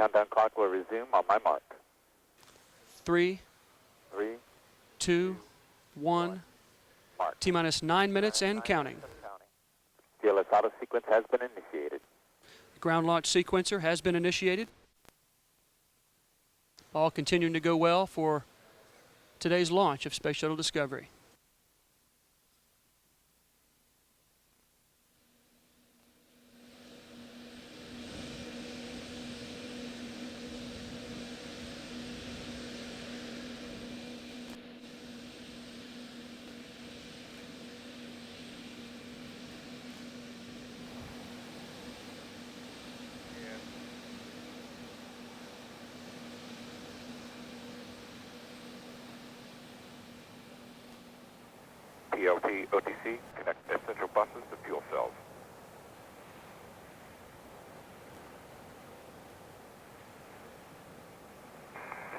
Countdown clock will resume on my mark. 3, 3, 2, 1. mark. T-minus 9 minutes and counting. TLS auto sequence has been initiated. The ground launch sequencer has been initiated. All continuing to go well for today's launch of Space Shuttle Discovery. PLT OTC, connect essential buses to fuel cells.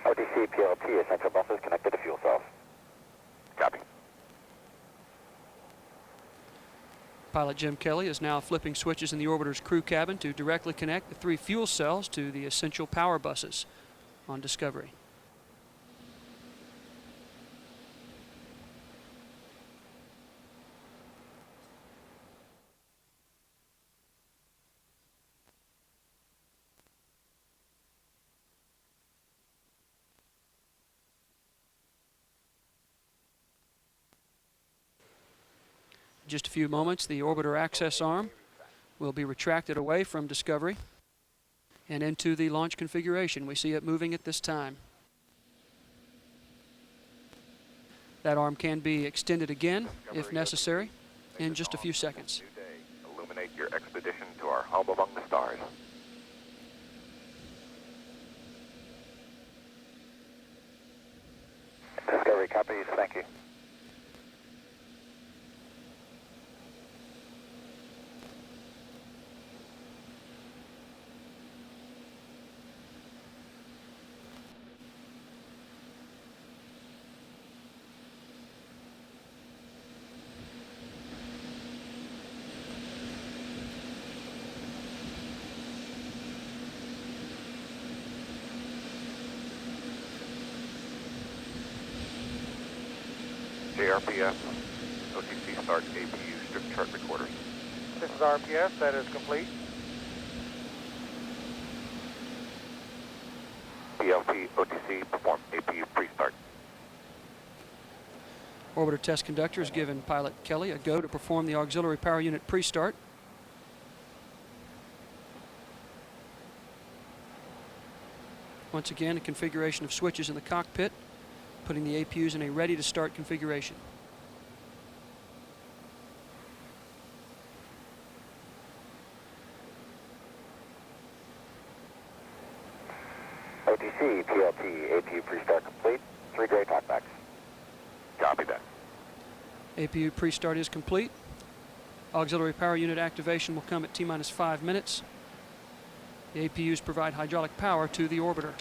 OTC, PLT, essential buses connected to fuel cells. Copy. Pilot Jim Kelly is now flipping switches in the orbiter's crew cabin to directly connect the 3 fuel cells to the essential power buses on Discovery. In just a few moments, the orbiter access arm will be retracted away from Discovery and into the launch configuration. We see it moving at this time. That arm can be extended again if necessary in just a few seconds. New day. Illuminate your expedition to our home among the stars. Discovery copies, thank you. JRPF, OTC start APU strip chart recorders. This is RPS, that is complete. PLT, OTC, perform APU pre-start. Orbiter test conductor has given pilot Kelly a go to perform the auxiliary power unit pre-start. Once again, a configuration of switches in the cockpit, putting the APUs in a ready-to-start configuration. OTC, PLT, APU pre-start complete. 3 gray talkbacks. Copy that. APU pre-start is complete. Auxiliary power unit activation will come at T-minus 5 minutes. The APUs provide hydraulic power to the orbiter.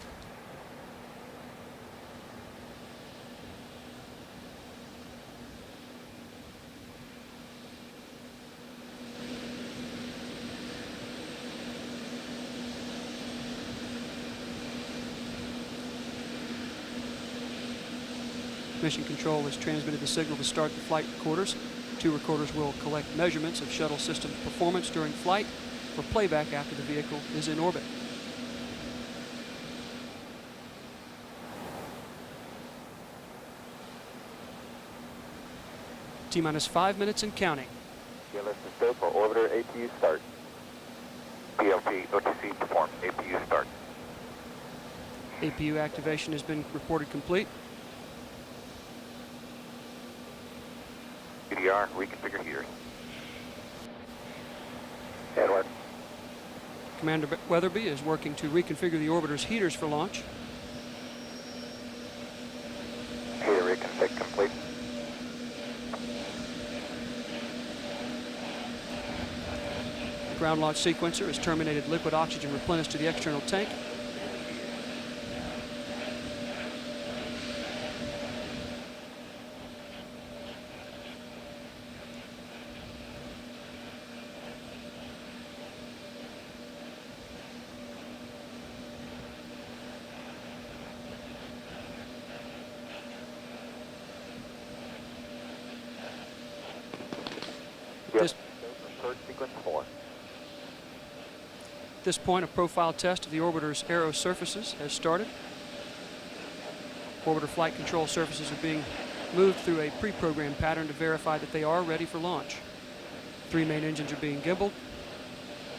Mission Control has transmitted the signal to start the flight recorders. 2 recorders will collect measurements of shuttle system performance during flight for playback after the vehicle is in orbit. T-minus 5 minutes and counting. TLS is go for orbiter APU start. PLT, OTC, perform APU start. APU activation has been reported complete. PDR, reconfigure heaters. Edward. Commander Weatherby is working to reconfigure the orbiter's heaters for launch. Heater reconfig complete. The ground launch sequencer has terminated liquid oxygen replenished to the external tank. At this point, a profile test of the orbiter's aero surfaces has started. Orbiter flight control surfaces are being moved through a pre-programmed pattern to verify that they are ready for launch. 3 main engines are being gimbaled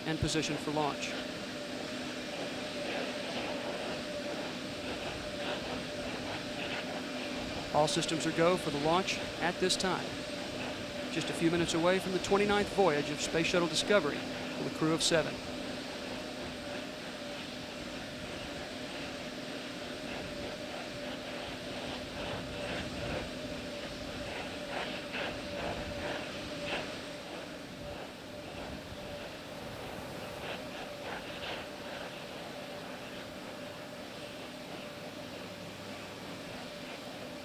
and positioned for launch. All systems are go for the launch at this time. Just a few minutes away from the 29th voyage of Space Shuttle Discovery with a crew of 7.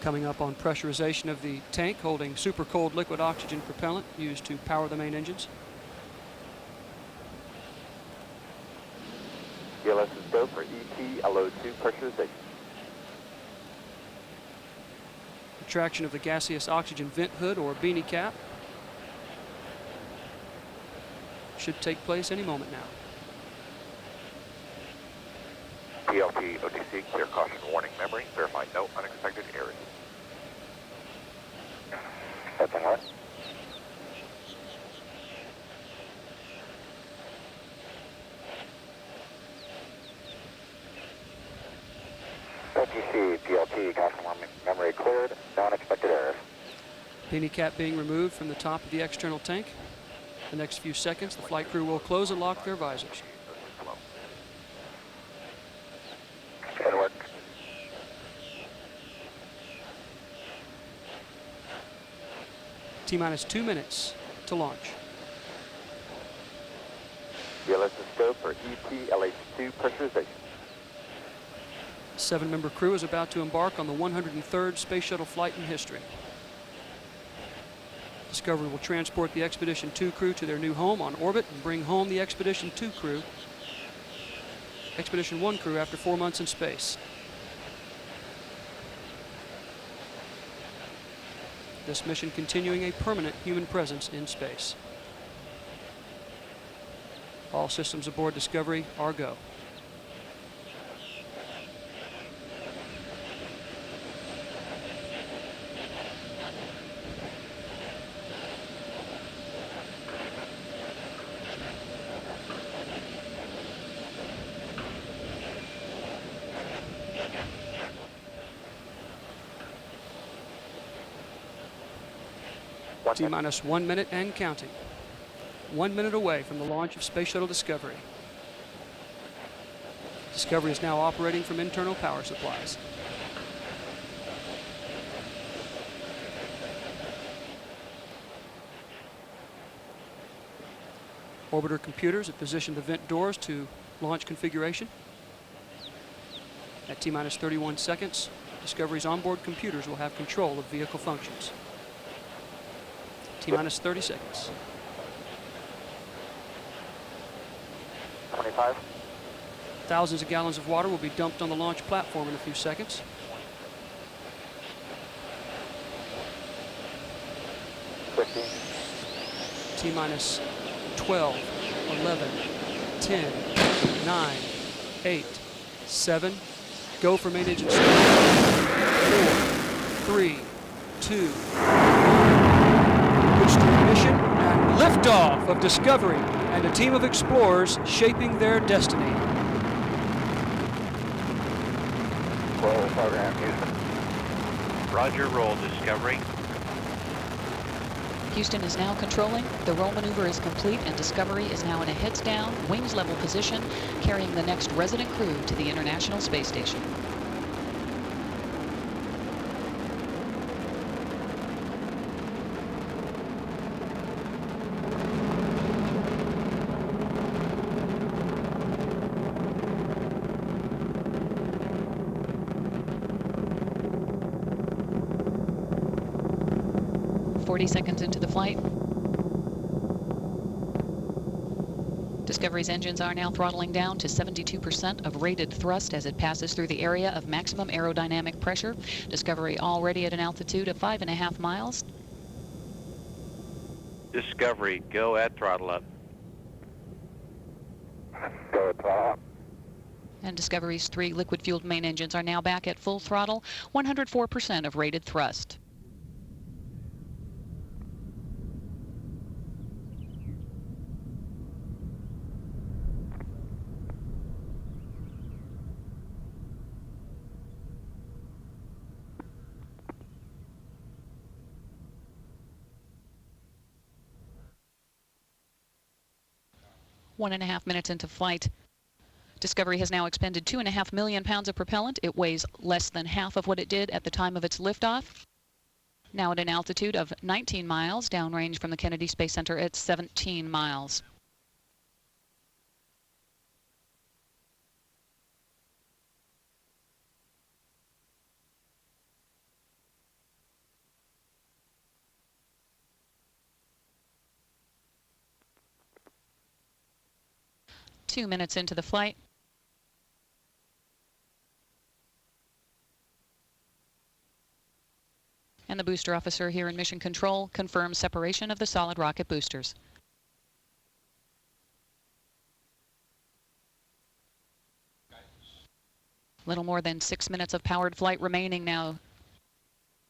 Coming up on pressurization of the tank holding super cold liquid oxygen propellant used to power the main engines. ELS is go for ET-LO2 pressurization. Retraction of the gaseous oxygen vent hood or beanie cap should take place any moment now. PLT OTC, clear caution warning memory, verify no unexpected errors. That's all right. OTC, PLT, caution warning memory cleared, no unexpected errors. Beanie cap being removed from the top of the external tank. The next few seconds, the flight crew will close and lock their visors. Good work. T-minus 2 minutes to launch. ELS is go for ET-LH2 pressurization. 7-member crew is about to embark on the 103rd space shuttle flight in history. Discovery will transport the Expedition 2 crew to their new home on orbit and bring home the Expedition 2 crew, Expedition 1 crew after 4 months in space. This mission continuing a permanent human presence in space. All systems aboard Discovery are go. T-minus 1 minute and counting. 1 minute away from the launch of Space Shuttle Discovery. Discovery is now operating from internal power supplies. Orbiter computers have positioned the vent doors to launch configuration. At T-minus 31 seconds, Discovery's onboard computers will have control of vehicle functions. T-minus 30 seconds. 25. Thousands of gallons of water will be dumped on the launch platform in a few seconds. 15. T-minus 12, 11, 10, 9, 8, 7. Go for main engine start. 4, 3, 2, booster ignition and liftoff of Discovery and a team of explorers shaping their destiny. Roll program, Houston. Roger, roll Discovery. Houston is now controlling. The roll maneuver is complete and Discovery is now in a heads down, wings level position, carrying the next resident crew to the International Space Station. Seconds into the flight. Discovery's engines are now throttling down to 72% of rated thrust as it passes through the area of maximum aerodynamic pressure. Discovery already at an altitude of 5.5 miles. Discovery, go at throttle up. Go Go at throttle. And Discovery's 3 liquid-fueled main engines are now back at full throttle, 104% of rated thrust. One and a half minutes into flight, Discovery has now expended 2.5 million pounds of propellant. It weighs less than half of what it did at the time of its liftoff. Now at an altitude of 19 miles, downrange from the Kennedy Space Center at 17 miles. Two minutes into the flight, and the booster officer here in Mission Control confirms separation of the solid rocket boosters. Little more than 6 minutes of powered flight remaining now.